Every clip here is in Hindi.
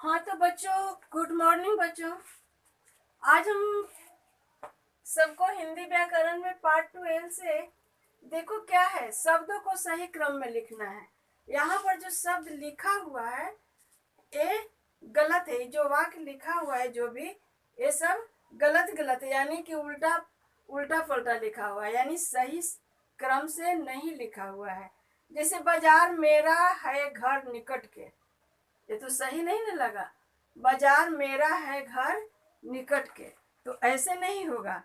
हाँ तो बच्चों, गुड मॉर्निंग बच्चों। आज हम सबको हिंदी व्याकरण में पार्ट 12 से देखो क्या है, शब्दों को सही क्रम में लिखना है। यहाँ पर जो शब्द लिखा हुआ है ये गलत है। जो वाक्य लिखा हुआ है जो भी, ये सब गलत गलत है, यानी कि उल्टा उल्टा पलटा लिखा हुआ है, यानी सही क्रम से नहीं लिखा हुआ है। जैसे बाजार मेरा है घर निकट के, ये तो सही नहीं ना लगा। बाजार मेरा है घर निकट के, तो ऐसे नहीं होगा,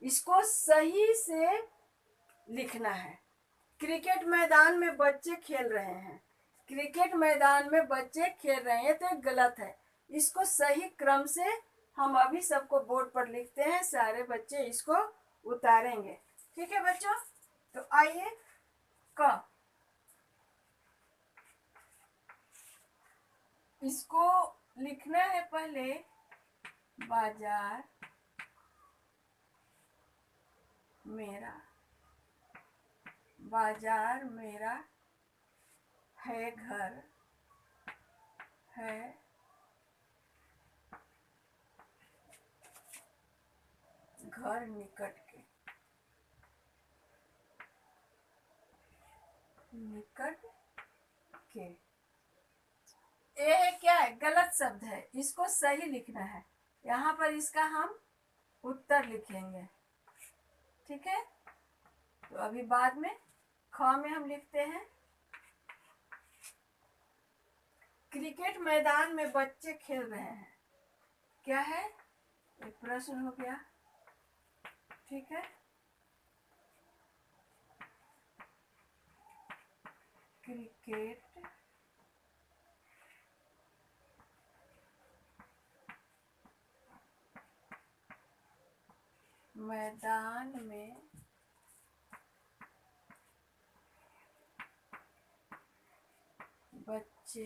इसको सही से लिखना है। क्रिकेट मैदान में बच्चे खेल रहे हैं, क्रिकेट मैदान में बच्चे खेल रहे हैं, तो गलत है। इसको सही क्रम से हम अभी सबको बोर्ड पर लिखते हैं, सारे बच्चे इसको उतारेंगे। ठीक है बच्चों, तो आइए क, इसको लिखना है पहले। बाजार मेरा, बाजार मेरा है घर है घर निकट के, निकट के। ये है क्या है, गलत शब्द है, इसको सही लिखना है। यहाँ पर इसका हम उत्तर लिखेंगे। ठीक है, तो अभी बाद में ख में हम लिखते हैं, क्रिकेट मैदान में बच्चे खेल रहे हैं। क्या है, एक प्रश्न हो गया। ठीक है, क्रिकेट मैदान में बच्चे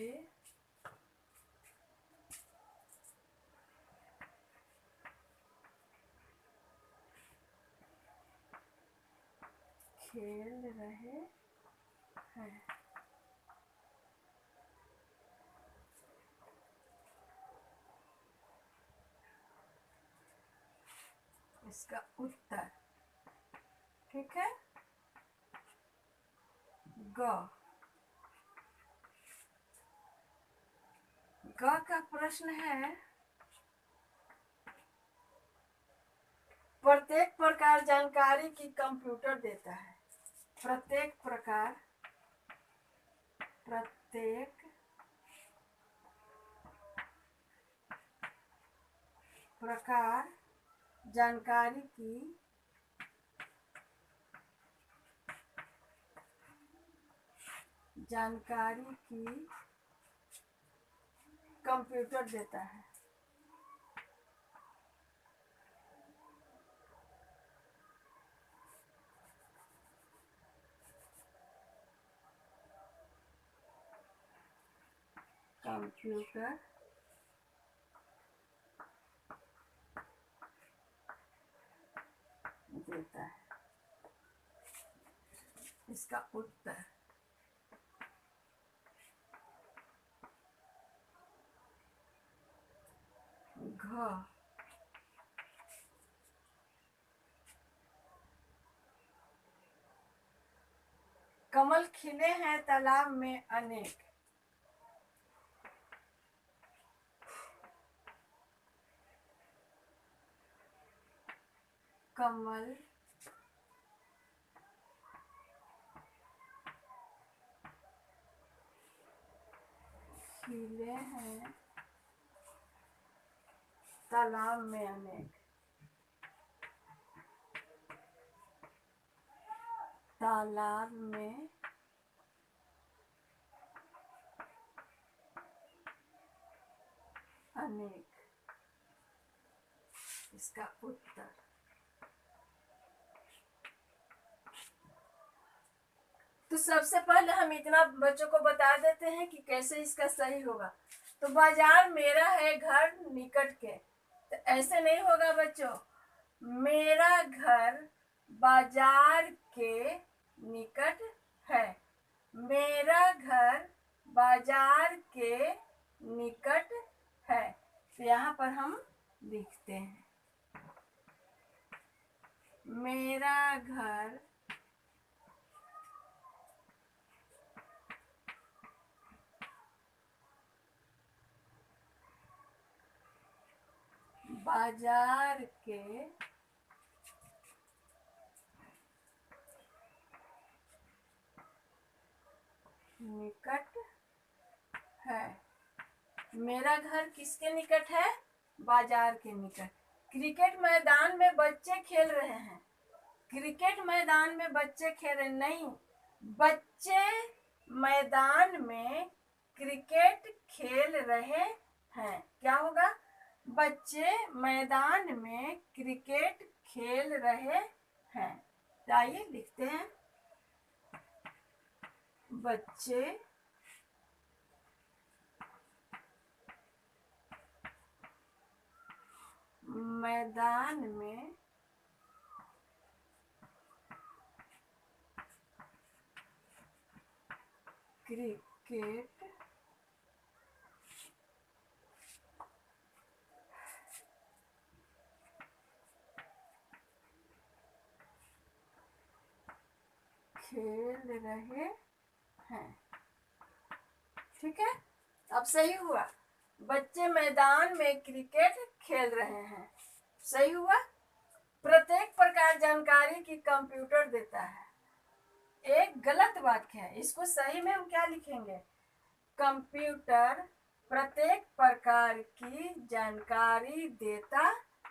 खेल रहे हैं। इसका उत्तर, ठीक है, ग। ग का प्रश्न है, प्रत्येक प्रकार जानकारी की कंप्यूटर देता है। प्रत्येक प्रकार, प्रत्येक प्रकार जानकारी की कंप्यूटर देता है। कंप्यूटर देता है। इसका उत्तर घ। कमल खिले हैं तालाब में अनेक। कमल खिले हैं तालाब में अनेक। तालाब में अनेक, इसका उत्तर। तो सबसे पहले हम इतना बच्चों को बता देते हैं कि कैसे इसका सही होगा। तो बाजार मेरा है घर निकट के, तो ऐसे नहीं होगा बच्चों। मेरा घर बाजार के निकट है। मेरा घर बाजार के निकट है। तो यहाँ पर हम लिखते हैं मेरा घर बाजार के निकट है। मेरा घर किसके निकट है? बाजार के निकट। क्रिकेट मैदान में बच्चे खेल रहे हैं। क्रिकेट मैदान में बच्चे खेल रहे नहीं, बच्चे मैदान में क्रिकेट खेल रहे हैं। क्या होगा? बच्चे मैदान में क्रिकेट खेल रहे हैं। तो आइए लिखते हैं बच्चे मैदान में क्रिकेट खेल रहे हैं। ठीक है, अब सही हुआ। बच्चे मैदान में क्रिकेट खेल रहे हैं, सही हुआ। प्रत्येक प्रकार जानकारी की कंप्यूटर देता है, एक गलत वाक्य है। इसको सही में हम क्या लिखेंगे? कंप्यूटर प्रत्येक प्रकार की जानकारी देता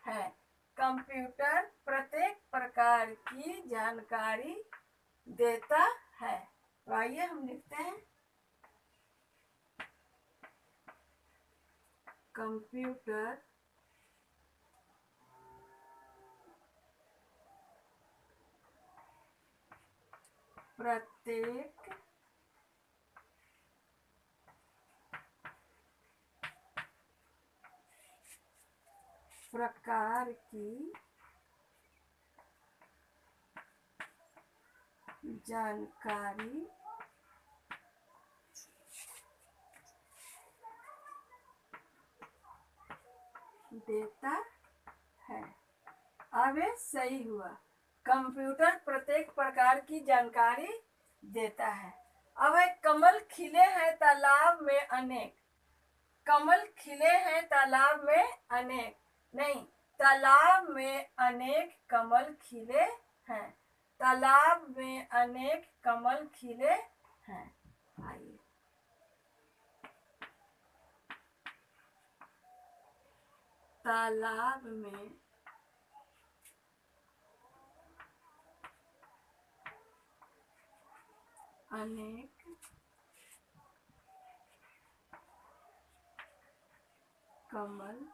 है। कंप्यूटर प्रत्येक प्रकार की जानकारी देता है। तो आइए हम लिखते हैं कंप्यूटर प्रत्येक प्रकार की जानकारी देता है। अब ये सही हुआ। कंप्यूटर प्रत्येक प्रकार की जानकारी देता है। अब है कमल खिले हैं तालाब में अनेक। कमल खिले हैं तालाब में अनेक नहीं, तालाब में अनेक कमल खिले हैं। तालाब में अनेक कमल खिले हैं। आइए तालाब में अनेक कमल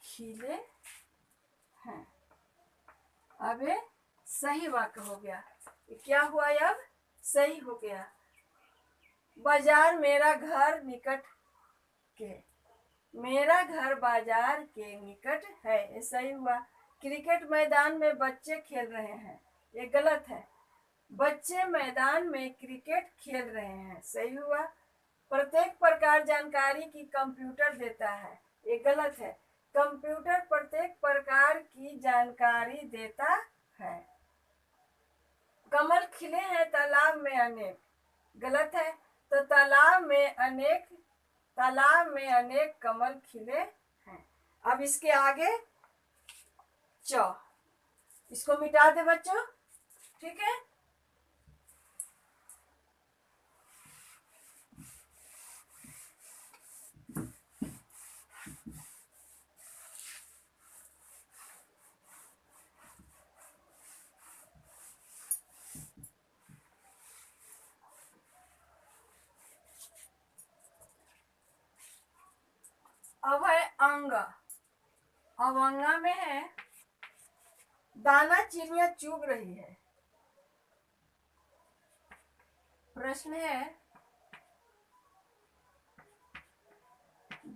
खिले हैं। अब ये सही वाक्य हो गया। क्या हुआ? अब सही हो गया। बाजार मेरा घर निकट के, मेरा घर बाजार के निकट है, ये सही हुआ। क्रिकेट मैदान में बच्चे खेल रहे हैं, ये गलत है। बच्चे मैदान में क्रिकेट खेल रहे हैं, सही हुआ। प्रत्येक प्रकार जानकारी की कंप्यूटर देता है, ये गलत है। कंप्यूटर प्रत्येक प्रकार की जानकारी देता है। कमल खिले हैं तालाब में अनेक, गलत है। तो तालाब में अनेक कमल खिले हैं। अब इसके आगे च, इसको मिटा दे बच्चों, ठीक है। अब है अंग। अब अंगा में है दाना चिड़िया चुग रही है। प्रश्न है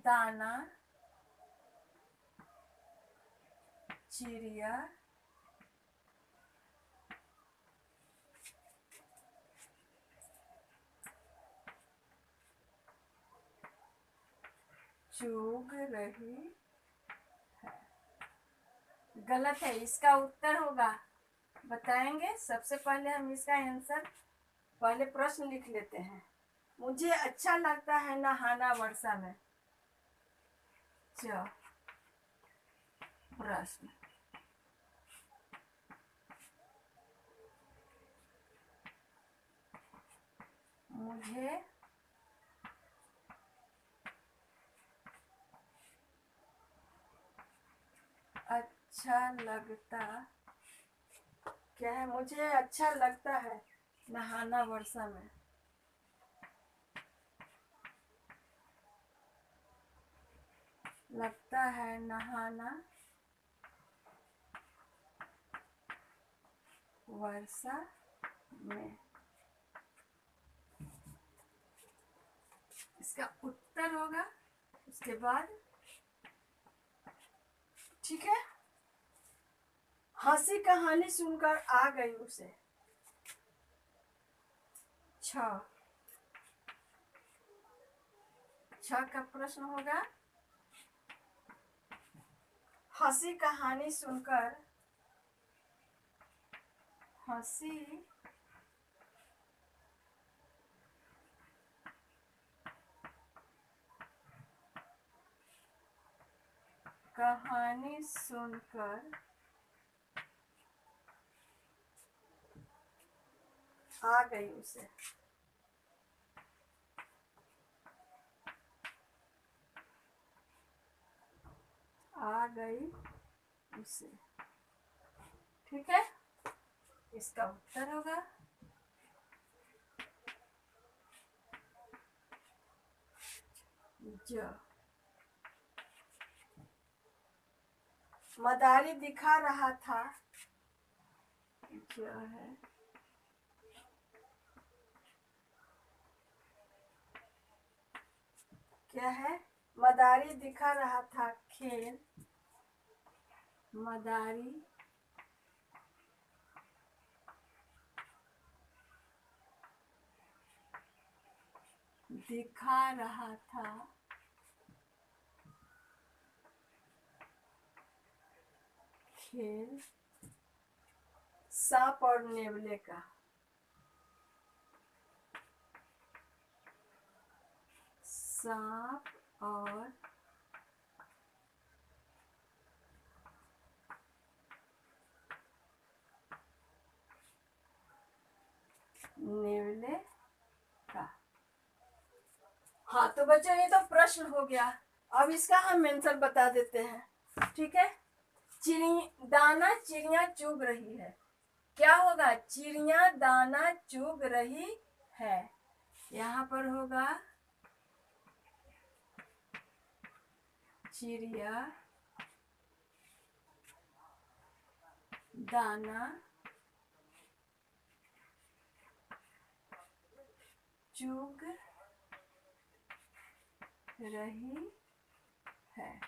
दाना चिड़िया चुग रही है। गलत है, इसका उत्तर होगा, बताएंगे। सबसे पहले हम इसका आंसर, पहले प्रश्न लिख लेते हैं। मुझे अच्छा लगता है नहाना वर्षा में। प्रश्न, मुझे अच्छा लगता, क्या है, मुझे अच्छा लगता है नहाना वर्षा में। लगता है नहाना वर्षा में। इसका उत्तर होगा उसके बाद, ठीक है। हंसी कहानी सुनकर आ गई उसे। छ का प्रश्न होगा, हंसी कहानी सुनकर, हंसी कहानी सुनकर आ गई उसे। आ गई उसे, ठीक है। इसका उत्तर होगा ज। मदारी दिखा रहा था, जो है, क्या है, मदारी दिखा रहा था खेल। मदारी दिखा रहा था खेल सांप और नेवले का। सांप और नेवले का। हाँ तो बच्चों, ये तो प्रश्न हो गया। अब इसका हम आंसर बता देते हैं, ठीक है। दाना चिड़िया चुग रही है। क्या होगा, चिड़िया दाना चुग रही है। यहाँ पर होगा चिड़िया दाना चुग रही है,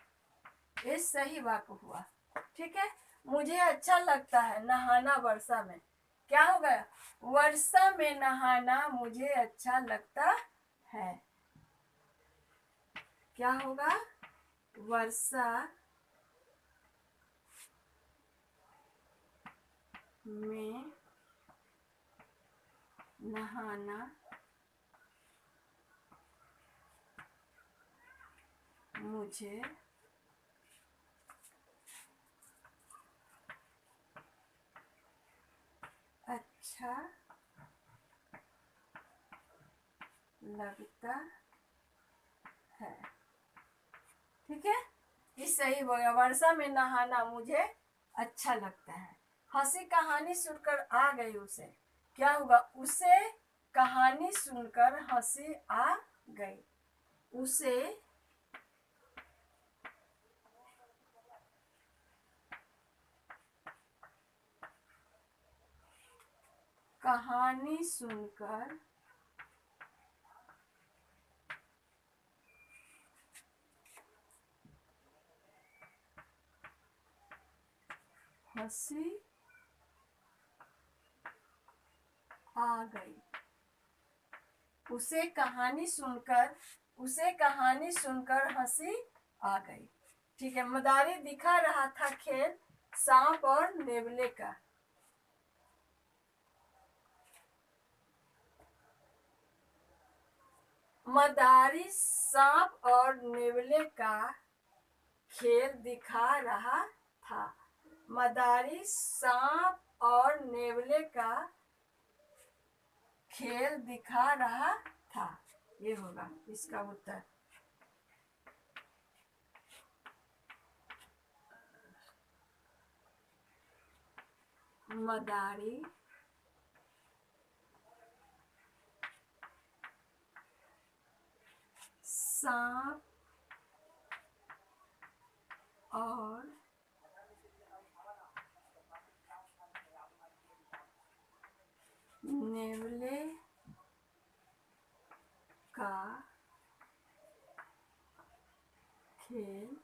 ये सही वाक्य हुआ, ठीक है। मुझे अच्छा लगता है नहाना वर्षा में। क्या होगा, वर्षा में नहाना मुझे अच्छा लगता है। क्या होगा, वर्षा में नहाना मुझे अच्छा लगता है, ठीक है। ये सही होगा, वर्षा में नहाना मुझे अच्छा लगता है। हंसी कहानी सुनकर आ गई उसे। क्या होगा, उसे कहानी सुनकर हंसी आ गई। उसे कहानी सुनकर हंसी आ गई। उसे कहानी सुनकर उसे कहानी सुनकर हंसी आ गई। ठीक है, मदारी दिखा रहा था खेल सांप और नेवले का। मदारी सांप और नेवले का खेल दिखा रहा था। मदारी सांप और नेवले का खेल दिखा रहा था। ये होगा इसका उत्तर। मदारी सांप और नेवले का खेल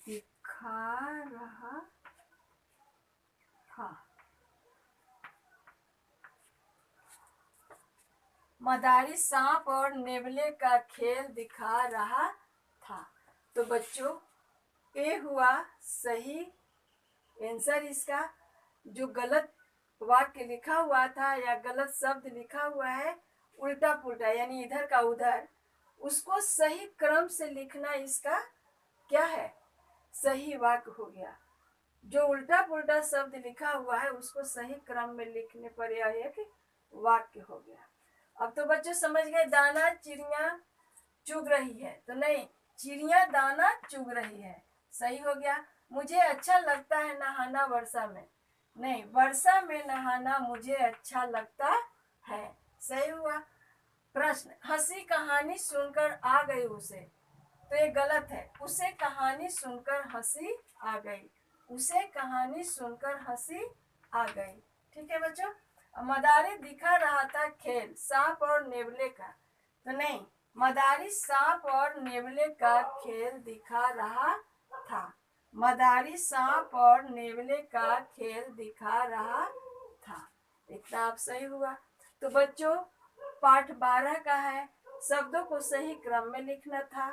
दिखा रहा था। मदारी सांप और नेवले का खेल दिखा रहा था। तो बच्चों, ये हुआ सही आंसर इसका। जो गलत वाक्य लिखा हुआ था या गलत शब्द लिखा हुआ है, उल्टा पुल्टा यानी इधर का उधर, उसको सही क्रम से लिखना इसका क्या है, सही वाक्य हो गया। जो उल्टा पुल्टा शब्द लिखा हुआ है उसको सही क्रम में लिखने पर यह एक वाक्य हो गया। अब तो बच्चों समझ गए, दाना चिड़िया चुग रही है, तो नहीं, चिड़िया दाना चुग रही है, सही हो गया। मुझे अच्छा लगता है नहाना वर्षा में, नहीं, वर्षा में नहाना मुझे अच्छा लगता है, सही हुआ। प्रश्न, हंसी कहानी सुनकर आ गई उसे, तो ये गलत है। उसे कहानी सुनकर हंसी आ गई, उसे कहानी सुनकर हंसी आ गई। ठीक है बच्चों। मदारी दिखा रहा था खेल सांप और नेवले का, तो नहीं, मदारी सांप और नेवले का खेल दिखा रहा था। मदारी सांप और नेवले का खेल दिखा रहा था। इतना आप सही हुआ। तो बच्चों, पाठ 12 का है, शब्दों को सही क्रम में लिखना था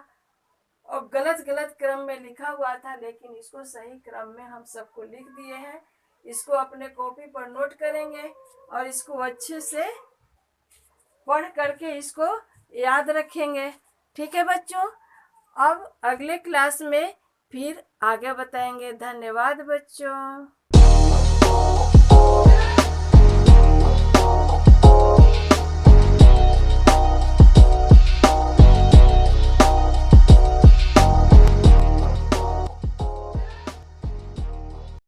और गलत गलत क्रम में लिखा हुआ था, लेकिन इसको सही क्रम में हम सबको लिख दिए हैं। इसको अपने कॉपी पर नोट करेंगे और इसको अच्छे से पढ़ करके इसको याद रखेंगे। ठीक है बच्चों, अब अगले क्लास में फिर आगे बताएंगे। धन्यवाद बच्चों।